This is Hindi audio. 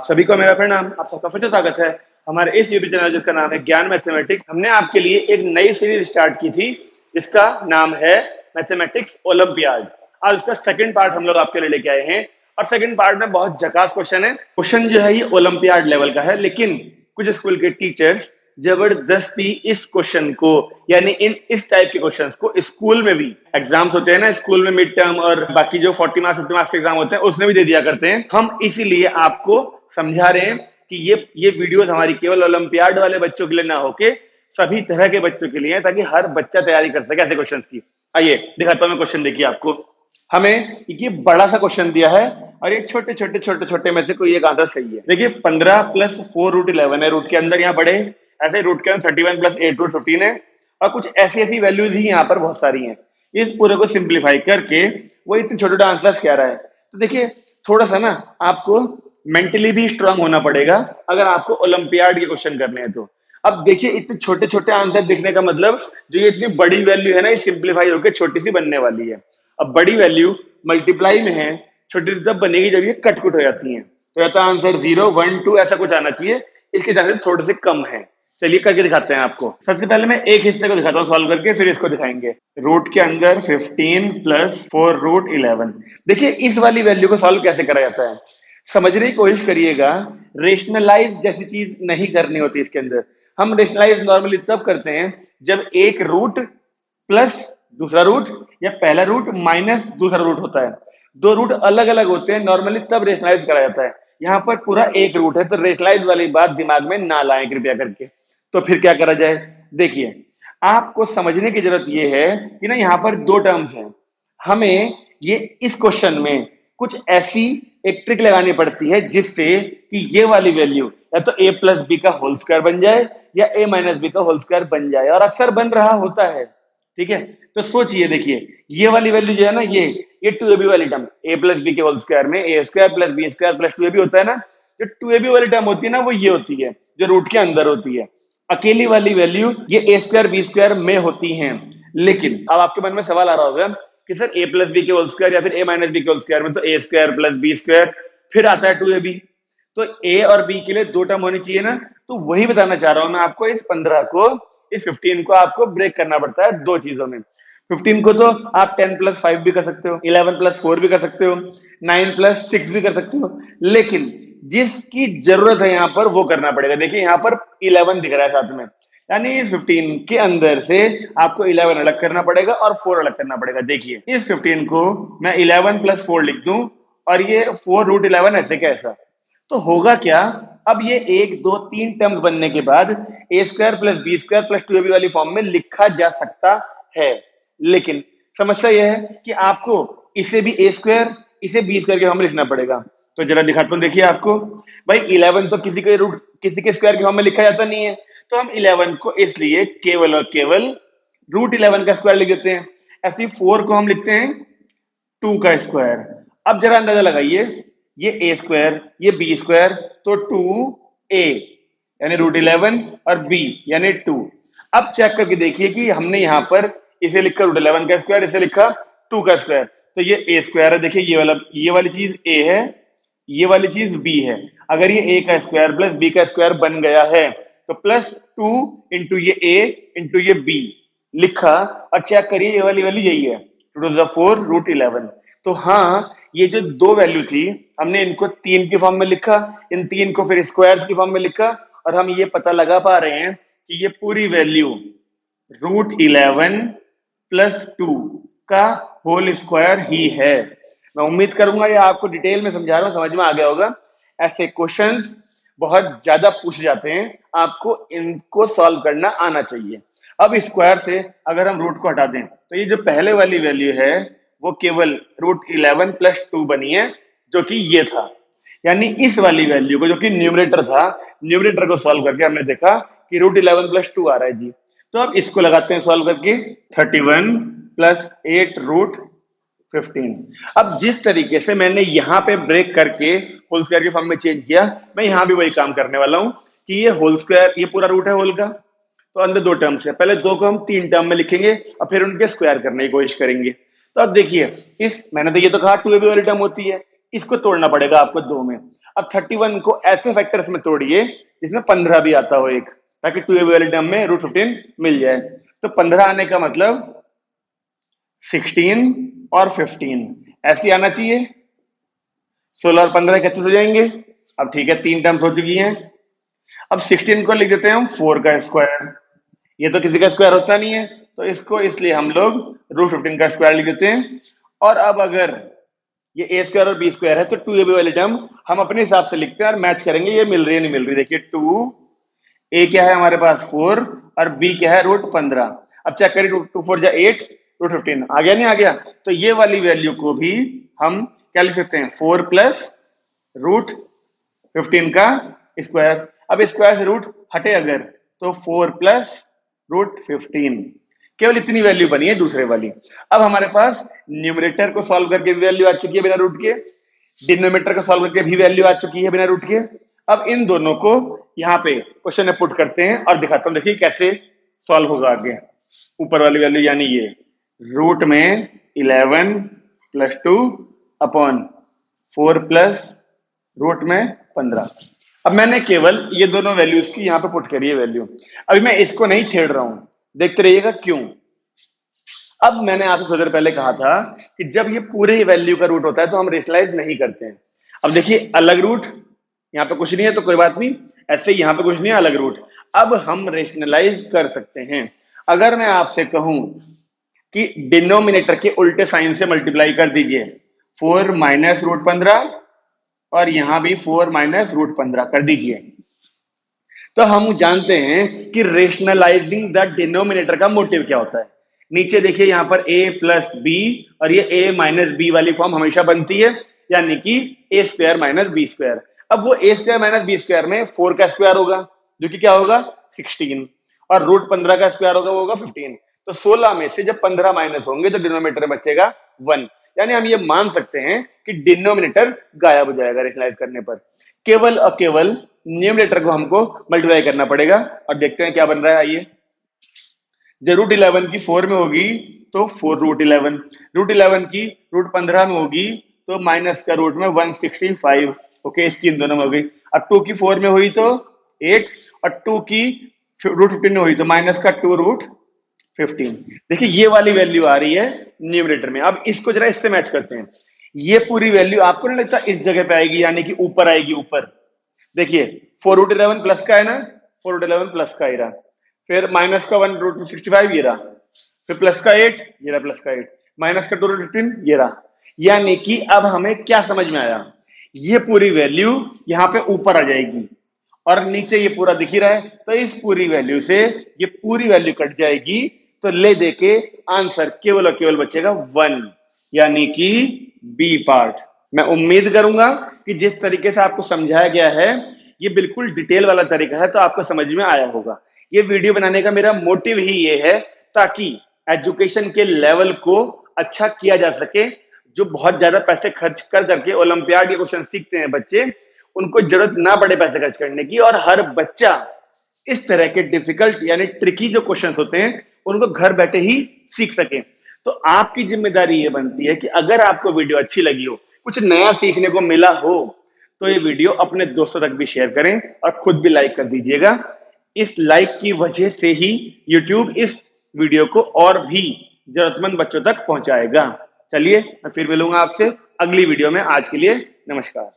आप सभी को मेरा प्रणाम। आप सबका फिर से स्वागत है हमारे इस यूट्यूब चैनल जिसका नाम है ज्ञान मैथमेटिक्स। हमने आपके लिए एक नई सीरीज स्टार्ट की थी जिसका नाम है मैथमेटिक्स ओलंपियाड। आज उसका सेकंड पार्ट हम लोग आपके लिए लेके आए हैं और सेकंड पार्ट में बहुत झकास क्वेश्चन है। क्वेश्चन जो है ये ओलंपियाड लेवल का है, लेकिन कुछ स्कूल के टीचर्स जबरदस्ती इस क्वेश्चन को यानी इस टाइप के क्वेश्चंस को स्कूल में भी एग्जाम्स होते हैं ना, स्कूल में मिड टर्म और बाकी जो 40 मार्क्स 50 मार्क्स के एग्जाम होते हैं उसमें भी दे दिया करते हैं। हम इसीलिए आपको समझा रहे हैं कि ये वीडियोस हमारी केवल ओलंपियाड वाले बच्चों के लिए ना होके सभी तरह के बच्चों के लिए है, ताकि हर बच्चा तैयारी कर सके ऐसे क्वेश्चन की। आइए दिखाता हूं मैं क्वेश्चन। देखिए आपको हमें ये बड़ा सा क्वेश्चन दिया है और ये छोटे छोटे छोटे छोटे में से कोई एक आंसर सही है। देखिए 15 + 4 √ 11 है। रूट के अंदर यहाँ बड़े ऐसे रूट के अंदर 31 + 8 √ 15 है और कुछ ऐसी ऐसी वैल्यूज ही यहाँ पर बहुत सारी हैं। इस पूरे को सिंप्लीफाई करके वो इतने छोटे छोटे आंसर क्या रहा है। तो देखिए थोड़ा सा ना आपको मेंटली भी स्ट्रांग होना पड़ेगा अगर आपको ओलंपियाड के क्वेश्चन करने हैं तो। अब देखिए इतने छोटे छोटे आंसर देखने का मतलब जो ये इतनी बड़ी वैल्यू है ना, ये सिंप्लीफाई होकर छोटी सी बनने वाली है। अब बड़ी वैल्यू मल्टीप्लाई में है, छोटी सी तब बनेगी जब ये कट-कुट हो जाती है। तो या तो आंसर 0 1 2 ऐसा कुछ आना चाहिए, इसके चांसेस थोड़े से कम है। चलिए करके दिखाते हैं आपको। सबसे पहले मैं एक हिस्से को दिखाता हूँ सॉल्व करके, फिर इसको दिखाएंगे। रूट के अंदर 15 + 4 √ 11। देखिए इस वाली वैल्यू को सॉल्व कैसे करा जाता है समझने की कोशिश करिएगा। रेशनलाइज जैसी चीज नहीं करनी होती इसके अंदर। हम रेशनलाइज नॉर्मली तब करते हैं जब एक रूट प्लस दूसरा रूट या पहला रूट माइनस दूसरा रूट होता है। दो रूट अलग अलग होते हैं नॉर्मली, तब रेशनलाइज करा जाता है। यहाँ पर पूरा एक रूट है तो रेशनलाइज वाली बात दिमाग में ना लाएं कृपया करके। तो फिर क्या करा जाए, देखिए आपको समझने की जरूरत यह है कि ना यहाँ पर दो टर्म्स हैं। हमें ये इस क्वेश्चन में कुछ ऐसी एक ट्रिक लगानी पड़ती है जिससे कि ये वाली वैल्यू या तो a + b का होल स्क्वायर बन जाए या a - b का होल स्क्वायर बन जाए, और अक्सर बन रहा होता है। ठीक है, तो सोचिए देखिए ये वाली वैल्यू जो है ना, ये 2ab वाली टर्म a + b के होल स्क्वायर में a² + b² + 2ab होता है ना। जो 2ab वाली टर्म होती है ना वो ये होती है जो रूट के अंदर होती है। अकेली वाली वैल्यू ये a² b² में होती हैं। लेकिन अब आपके मन में सवाल आ रहा होगा कि सर a + b के होल स्क्वायर या फिर a - b के होल स्क्वायर में तो a² + b², फिर आता है 2ab। तो a और b के लिए दो टर्म होनी चाहिए ना। तो वही बताना चाह रहा हूं मैं आपको। इस 15 को इस 15 को आपको ब्रेक करना पड़ता है दो चीजों में। 15 को तो आप 10 + 5 भी कर सकते हो, 11 + 4 भी कर सकते हो, 9 + 6 भी कर सकते हो, लेकिन जिसकी जरूरत है यहाँ पर वो करना पड़ेगा। देखिए यहाँ पर 11 दिख रहा है साथ में, यानी इस 15 के अंदर से आपको 11 अलग करना पड़ेगा और 4 अलग करना पड़ेगा। देखिए इस 15 को मैं 11 + 4 लिख दूं और ये 4 √ 11 ऐसे कैसा, तो होगा क्या। अब ये 1 2 3 टर्म्स बनने के बाद a² + b² + 2ab वाली फॉर्म में लिखा जा सकता है। लेकिन समस्या यह है कि आपको इसे भी a² इसे b² के फॉर्म में लिखना पड़ेगा। तो जरा दिखाता हूं, देखिए आपको भाई 11 तो किसी के स्क्वायर के फॉर्म में लिखा जाता नहीं है, तो हम 11 को इसलिए केवल और केवल √11 का स्क्वायर लिख देते हैं। ऐसे 4 को हम लिखते हैं 2 का स्क्वायर। अब जरा अंदाजा लगाइए, ये a² ये b², तो 2a यानी √11 और b यानी 2। अब चेक करके देखिए कि हमने यहां पर इसे लिखा √11 का स्क्वायर, इसे लिखा 2 का स्क्वायर, तो ये a² है। देखिए ये वाली चीज a है, ये वाली चीज b है। अगर ये a का स्क्वायर + b का स्क्वायर बन गया है तो +2 × ये a × ये b लिखा, और चेक करिए ये वाली वैल्यू यही है 2 × 4 √11। तो हाँ, ये जो दो वैल्यू थी हमने इनको 3 की फॉर्म में लिखा, इन 3 को फिर स्क्वायर्स की फॉर्म में लिखा, और हम ये पता लगा पा रहे हैं कि ये पूरी वैल्यू √11 + 2 का होल स्क्वायर ही है। मैं उम्मीद करूंगा ये आपको डिटेल में समझा रहा हूं, समझ में आ गया होगा। ऐसे क्वेश्चंस बहुत ज्यादा पूछे जाते हैं, आपको इनको सॉल्व करना आना चाहिए। अब स्क्वायर से अगर हम रूट को हटा दें तो ये जो पहले वाली वैल्यू है वो केवल √11 + 2 बनी है, जो कि ये था। यानी इस वाली वैल्यू को जो कि न्यूमरेटर था, न्यूमरेटर को सॉल्व करके हमने देखा कि √11 + 2 आ रहा है जी। तो अब इसको लगाते हैं सॉल्व करके, 31 + 8 √15। अब जिस तरीके से मैंने यहां पे ब्रेक करके होल स्क्वायर के फॉर्म में चेंज किया, मैं यहां भी वही काम करने वाला हूं कि ये होल स्क्वायर, ये पूरा रूट है होल का, तो अंदर दो टर्म्स है, पहले दो को हम 3 टर्म में लिखेंगे और फिर उनके स्क्वायर करने की कोशिश करेंगे। तो अब देखिए मैंने तो ये तो कहा 2ab वाली टर्म होती है, इसको तोड़ना पड़ेगा आपको 2 में। अब 31 को ऐसे फैक्टर्स में तोड़िए जिसमें 15 भी आता हो एक, ताकि 2ab वाले टर्म में √15 मिल जाए। तो 15 आने का मतलब 16 और 15 ऐसे आना चाहिए। 16 और 15 कैसे हो जाएंगे? अब ठीक है, 3 टर्म्स हो चुकी हैं। अब 16 को लिख देते हैं हम 4 का स्क्वायर। ये तो किसी का स्क्वायर होता नहीं है, तो इसको इसलिए हम लोग √15 का स्क्वायर लिख देते हैं। और अब अगर ये a स्क्वायर और b स्क्वायर है तो 2ab वाली टर्म हम अपने हिसाब से लिखते हैं और मैच करेंगे ये मिल रही है नहीं मिल रही। देखिए 2a क्या है हमारे पास 4 और b क्या है √15। अब चेक करिए 2 4 जा 8 √15 आ गया नहीं आ गया? तो ये वाली वैल्यू को भी हम क्या लिख सकते हैं 4 प्लस √15 का स्क्वायर। अब स्क्वायर से रूट हटे अगर तो 4 प्लस √15, केवल इतनी वैल्यू बनी है दूसरे वाली। अब हमारे पास न्यूमरेटर को सॉल्व करके भी वैल्यू आ चुकी है बिना रूट के, डिनोमिनेटर को सॉल्व करके भी वैल्यू आ चुकी है बिना रूट के। अब इन दोनों को यहाँ पे क्वेश्चन में पुट करते हैं और दिखाता हूं, देखिए कैसे सॉल्व होगा आगे। ऊपर वाली वैल्यू यानी ये रूट में 11 प्लस 2 अपॉन 4 प्लस रूट में 15। अब मैंने केवल ये दोनों वैल्यूज की यहाँ पे पुट करी है वैल्यू। अभी मैं इसको नहीं छेड़ रहा हूं, देखते रहिएगा क्यों। अब मैंने आपसे थोड़ी देर पहले कहा था कि जब ये पूरे ही वैल्यू का रूट होता है तो हम रेशनलाइज नहीं करते हैं। अब देखिए अलग रूट, यहाँ पे कुछ नहीं है तो कोई बात नहीं, ऐसे यहाँ पे कुछ नहीं है अलग रूट। अब हम रेशनलाइज कर सकते हैं। अगर मैं आपसे कहूं कि डिनोमिनेटर के उल्टे साइन से मल्टीप्लाई कर दीजिए, 4 माइनस √15 और यहां भी 4 माइनस √15 कर दीजिए, तो हम जानते हैं कि रेशनलाइजिंग द डिनोमिनेटर का मोटिव क्या होता है। नीचे देखिए यहाँ पर a प्लस बी और ये a माइनस बी वाली फॉर्म हमेशा बनती है, यानी कि a square minus B square. अब वो a square minus B square में 4 का स्क्वायर होगा जो कि क्या होगा 16, और √15 का स्क्वायर होगा वो होगा 15। तो 16 में से जब 15 माइनस होंगे तो डिनोमिनेटर में बचेगा 1, यानी हम ये मान सकते हैं कि डिनोमिनेटर गायब हो जाएगा रेशनलाइज करने पर। केवल और केवल न्यूमरेटर को हमको मल्टीप्लाई करना पड़ेगा और देखते हैं क्या बन रहा है। आइए, जब √11 की 4 में होगी तो 4 √11 की √15 में होगी तो माइनस का रूट में 165। ओके, इसकी इन दोनों में हो गई। अब 2 की 4 में हुई तो 8 और 2 की √15 में हुई तो माइनस का 2 √15। देखिए ये वाली वैल्यू आ रही है न्यूमरेटर में। अब इसको जरा इससे मैच करते हैं। ये पूरी वैल्यू आपको नहीं लगता इस जगह पे आएगी, यानी कि ऊपर आएगी ऊपर। देखिए 4 √11 प्लस का है ना, 4 √11 प्लस का ही रहा, फिर माइनस का 1 √65 ये रहा, फिर प्लस का 8 ये रहा, प्लस का 8 माइनस का 2 √15 ये रहा। यानी कि अब हमें क्या समझ में आया, ये पूरी वैल्यू यहाँ पे ऊपर आ जाएगी और नीचे ये पूरा दिख ही रहा है, तो इस पूरी वैल्यू से ये पूरी वैल्यू कट जाएगी, तो ले देके आंसर केवल और केवल बचेगा 1, यानी कि बी पार्ट। मैं उम्मीद करूंगा कि जिस तरीके से आपको समझाया गया है ये बिल्कुल डिटेल वाला तरीका है, तो आपको समझ में आया होगा। ये वीडियो बनाने का मेरा मोटिव ही ये है ताकि एजुकेशन के लेवल को अच्छा किया जा सके। जो बहुत ज्यादा पैसे खर्च कर करके ओलंपियाड के क्वेश्चन सीखते हैं बच्चे, उनको जरूरत ना पड़े पैसे खर्च करने की, और हर बच्चा इस तरह के डिफिकल्ट यानी ट्रिकी जो क्वेश्चंस होते हैं उनको घर बैठे ही सीख सके। तो आपकी जिम्मेदारी ये बनती है कि अगर आपको वीडियो अच्छी लगी हो, कुछ नया सीखने को मिला हो, तो ये वीडियो अपने दोस्तों तक भी शेयर करें और खुद भी लाइक कर दीजिएगा। इस लाइक की वजह से ही YouTube इस वीडियो को और भी जरूरतमंद बच्चों तक पहुंचाएगा। चलिए मैं फिर मिलूंगा आपसे अगली वीडियो में। आज के लिए नमस्कार।